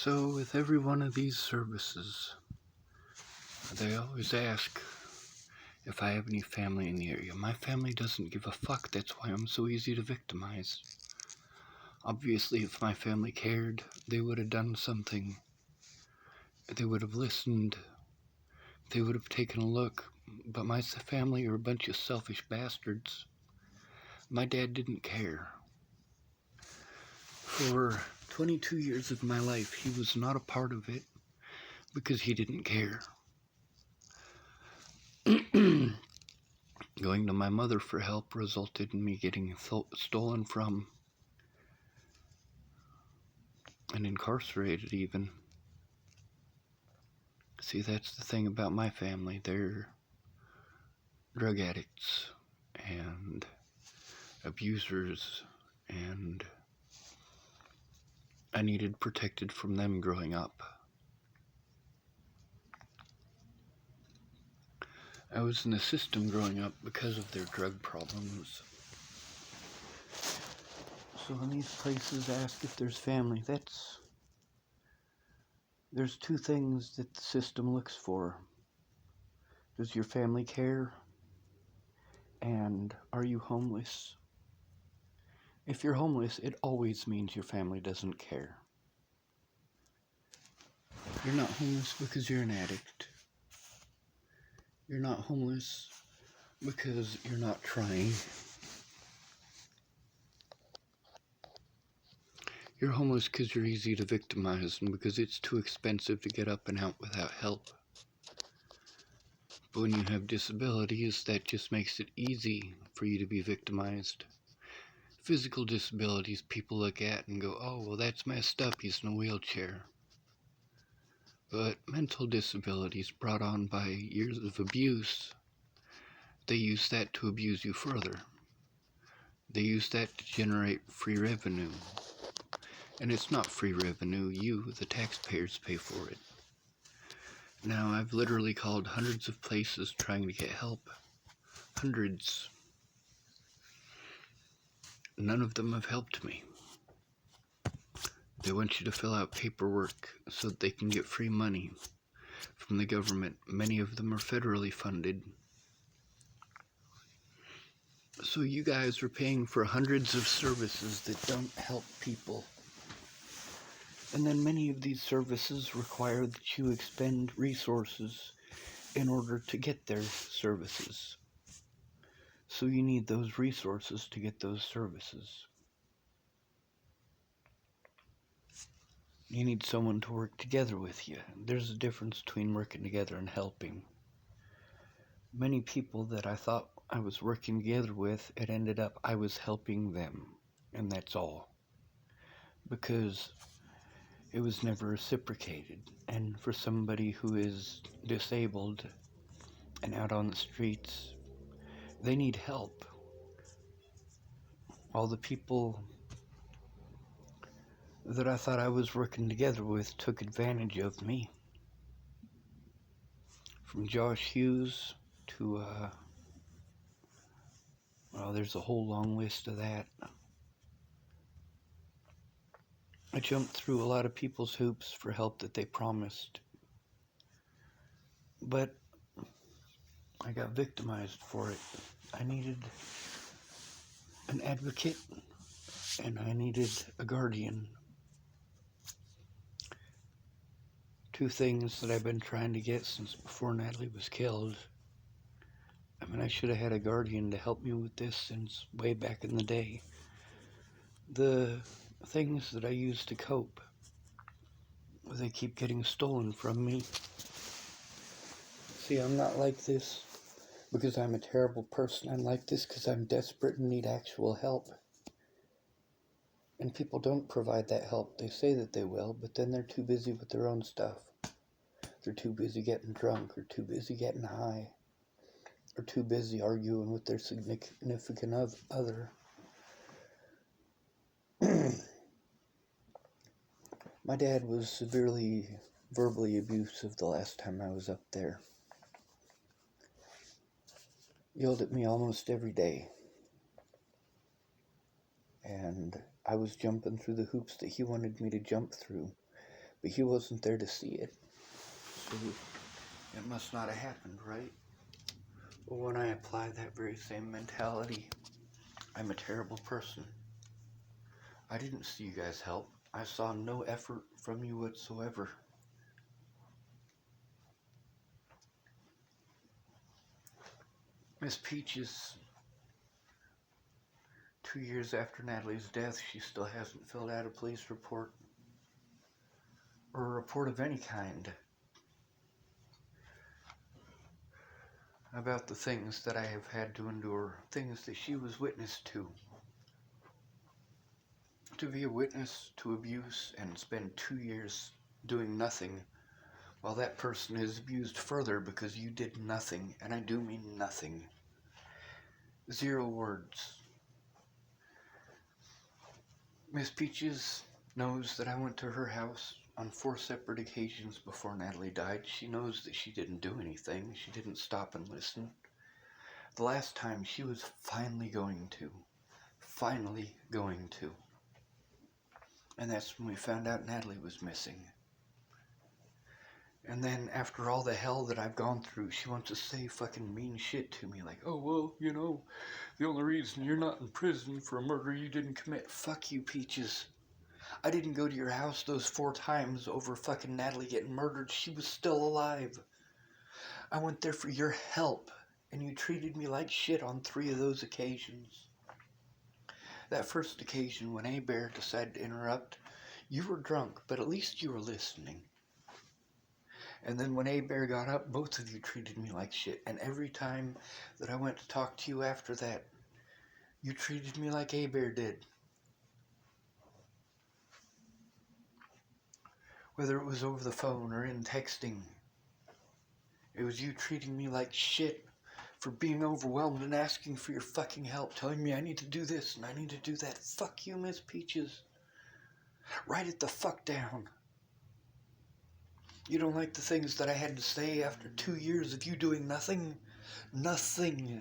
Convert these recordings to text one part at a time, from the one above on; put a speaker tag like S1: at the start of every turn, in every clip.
S1: So, with every one of these services, they always ask if I have any family in the area. My family doesn't give a fuck, that's why I'm so easy to victimize. Obviously, if my family cared, they would have done something. They would have listened. They would have taken a look. But my family are a bunch of selfish bastards. My dad didn't care. For 22 years of my life, he was not a part of it because he didn't care. Going to my mother for help resulted in me getting stolen from and incarcerated even. See, that's the thing about my family. They're drug addicts and abusers, and I needed protected from them growing up. I was in the system growing up because of their drug problems. So when these places ask if there's family, there's two things that the system looks for. Does your family care? And are you homeless? If you're homeless, it always means your family doesn't care. You're not homeless because you're an addict. You're not homeless because you're not trying. You're homeless because you're easy to victimize and because it's too expensive to get up and out without help. But when you have disabilities, that just makes it easy for you to be victimized. Physical disabilities people look at and go, oh, well, that's messed up, he's in a wheelchair. But mental disabilities brought on by years of abuse, they use that to abuse you further. They use that to generate free revenue. And it's not free revenue, you, the taxpayers, pay for it. Now, I've literally called hundreds of places trying to get help. Hundreds. None of them have helped me. They want you to fill out paperwork so that they can get free money from the government. Many of them are federally funded. So you guys are paying for hundreds of services that don't help people. And then many of these services require that you expend resources in order to get their services. So you need those resources to get those services. You need someone to work together with you. There's a difference between working together and helping. Many people that I thought I was working together with, it ended up I was helping them, and that's all. Because it was never reciprocated. And for somebody who is disabled and out on the streets, they need help. All the people that I thought I was working together with took advantage of me. From Josh Hughes to, well, there's a whole long list of that. I jumped through a lot of people's hoops for help that they promised. But I got victimized for it. I needed an advocate, and I needed a guardian. Two things that I've been trying to get since before Natalie was killed. I mean, I should have had a guardian to help me with this since way back in the day. The things that I use to cope, they keep getting stolen from me. See, I'm not like this because I'm a terrible person. I'm like this because I'm desperate and need actual help. And people don't provide that help. They say that they will, but then they're too busy with their own stuff. They're too busy getting drunk, or too busy getting high, or too busy arguing with their significant other. My dad was severely verbally abusive the last time I was up there. Yelled at me almost every day. And I was jumping through the hoops that he wanted me to jump through. But he wasn't there to see it. So it must not have happened, right? Well, when I apply that very same mentality, I'm a terrible person. I didn't see you guys help. I saw no effort from you whatsoever. Miss Peaches, 2 years after Natalie's death, she still hasn't filled out a police report. Or a report of any kind. About the things that I have had to endure. Things that she was witness to. To be a witness to abuse and spend 2 years doing nothing while that person is abused further because you did nothing, and I do mean nothing. 0 words. Miss Peaches knows that I went to her house on 4 separate occasions before Natalie died. She knows that she didn't do anything. She didn't stop and listen. The last time she was finally going to. And that's when we found out Natalie was missing. And then after all the hell that I've gone through, she wants to say fucking mean shit to me like, oh, well, you know, the only reason you're not in prison for a murder you didn't commit. Fuck you, Peaches. I didn't go to your house those 4 times over fucking Natalie getting murdered. She was still alive. I went there for your help, and you treated me like shit on 3 of those occasions. That first occasion when A-Bear decided to interrupt, you were drunk, but at least you were listening. And then when A-Bear got up, both of you treated me like shit. And every time that I went to talk to you after that, you treated me like A-Bear did. Whether it was over the phone or in texting, it was you treating me like shit for being overwhelmed and asking for your fucking help, telling me I need to do this and I need to do that. Fuck you, Miss Peaches. Write it the fuck down. You don't like the things that I had to say after 2 years of you doing nothing? Nothing.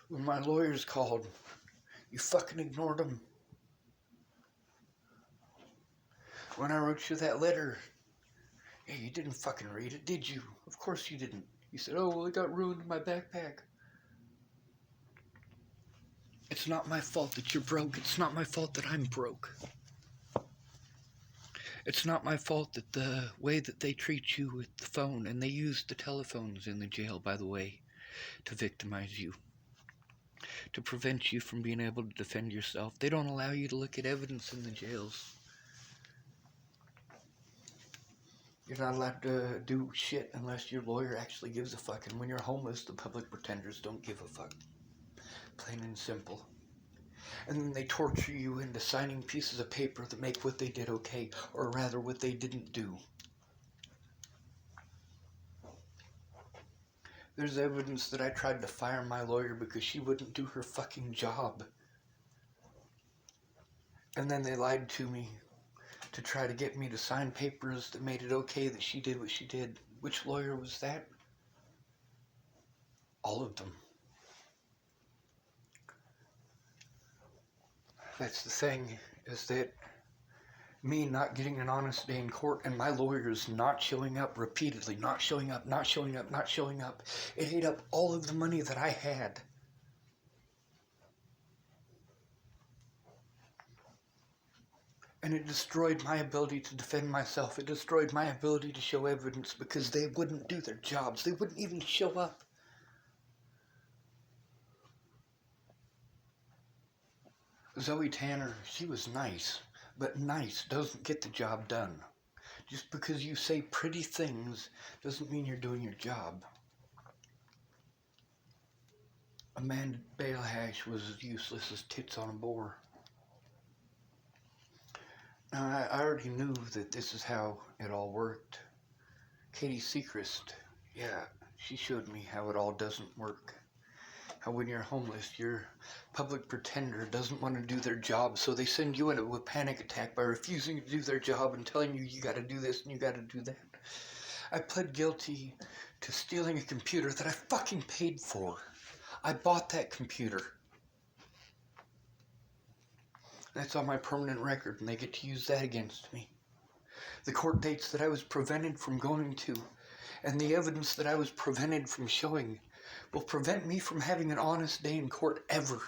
S1: When my lawyers called, you fucking ignored them. When I wrote you that letter, hey, you didn't fucking read it, did you? Of course you didn't. You said, oh, well, it got ruined in my backpack. It's not my fault that you're broke. It's not my fault that I'm broke. It's not my fault that the way that they treat you with the phone, and they use the telephones in the jail, by the way, to victimize you, to prevent you from being able to defend yourself. They don't allow you to look at evidence in the jails. You're not allowed to do shit unless your lawyer actually gives a fuck. And when you're homeless, the public pretenders don't give a fuck. Plain and simple. And then they torture you into signing pieces of paper that make what they did okay, or rather what they didn't do. There's evidence that I tried to fire my lawyer because she wouldn't do her fucking job. And then they lied to me to try to get me to sign papers that made it okay that she did what she did. Which lawyer was that? All of them. That's the thing, is that me not getting an honest day in court and my lawyers not showing up repeatedly, not showing up, it ate up all of the money that I had. And it destroyed my ability to defend myself. It destroyed my ability to show evidence because they wouldn't do their jobs. They wouldn't even show up. Zoe Tanner, she was nice, but nice doesn't get the job done. Just because you say pretty things doesn't mean you're doing your job. Amanda Balehash was as useless as tits on a boar. Now, I already knew that this is how it all worked. Katie Sechrist, yeah, she showed me how it all doesn't work. How when you're homeless, your public pretender doesn't want to do their job, so they send you into a panic attack by refusing to do their job and telling you you gotta do this and you gotta do that. I pled guilty to stealing a computer that I fucking paid for. I bought that computer. That's on my permanent record, and they get to use that against me. The court dates that I was prevented from going to, and the evidence that I was prevented from showing, will prevent me from having an honest day in court ever.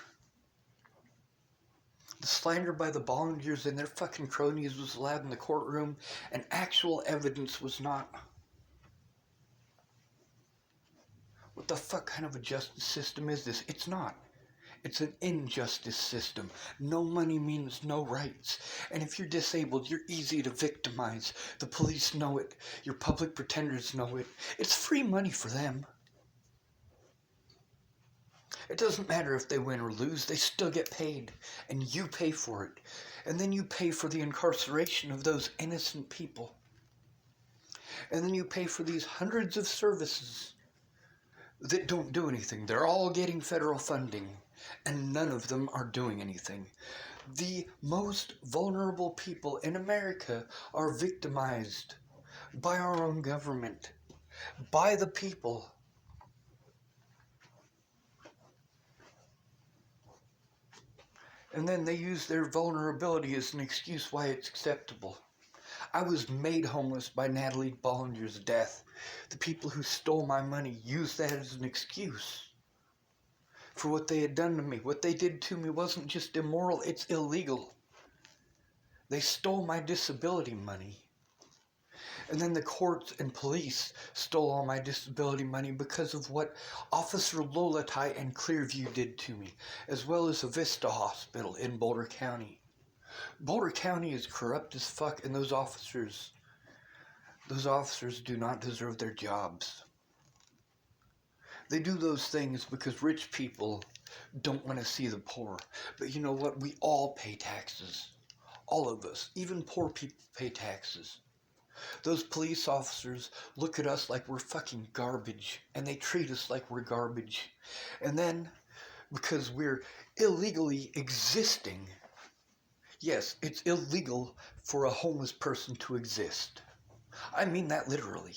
S1: The slander by the Bolligers and their fucking cronies was allowed in the courtroom, and actual evidence was not. What the fuck kind of a justice system is this? It's not. It's an injustice system. No money means no rights. And if you're disabled, you're easy to victimize. The police know it. Your public pretenders know it. It's free money for them. It doesn't matter if they win or lose, they still get paid. And you pay for it. And then you pay for the incarceration of those innocent people. And then you pay for these hundreds of services that don't do anything. They're all getting federal funding, and none of them are doing anything. The most vulnerable people in America are victimized by our own government, by the people. And then they use their vulnerability as an excuse why it's acceptable. I was made homeless by Natalie Bollinger's death. The people who stole my money used that as an excuse for what they had done to me. What they did to me wasn't just immoral, it's illegal. They stole my disability money. And then the courts and police stole all my disability money because of what Officer Lolatai and Clearview did to me, as well as the Vista Hospital in Boulder County. Boulder County is corrupt as fuck, and those officers do not deserve their jobs. They do those things because rich people don't want to see the poor. But you know what? We all pay taxes. All of us. Even poor people pay taxes. Those police officers look at us like we're fucking garbage, and they treat us like we're garbage. And then, because we're illegally existing, yes, it's illegal for a homeless person to exist. I mean that literally.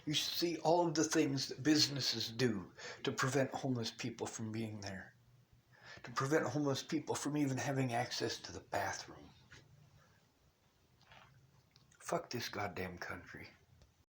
S1: You should see all of the things that businesses do to prevent homeless people from being there. To prevent homeless people from even having access to the bathroom. Fuck this goddamn country.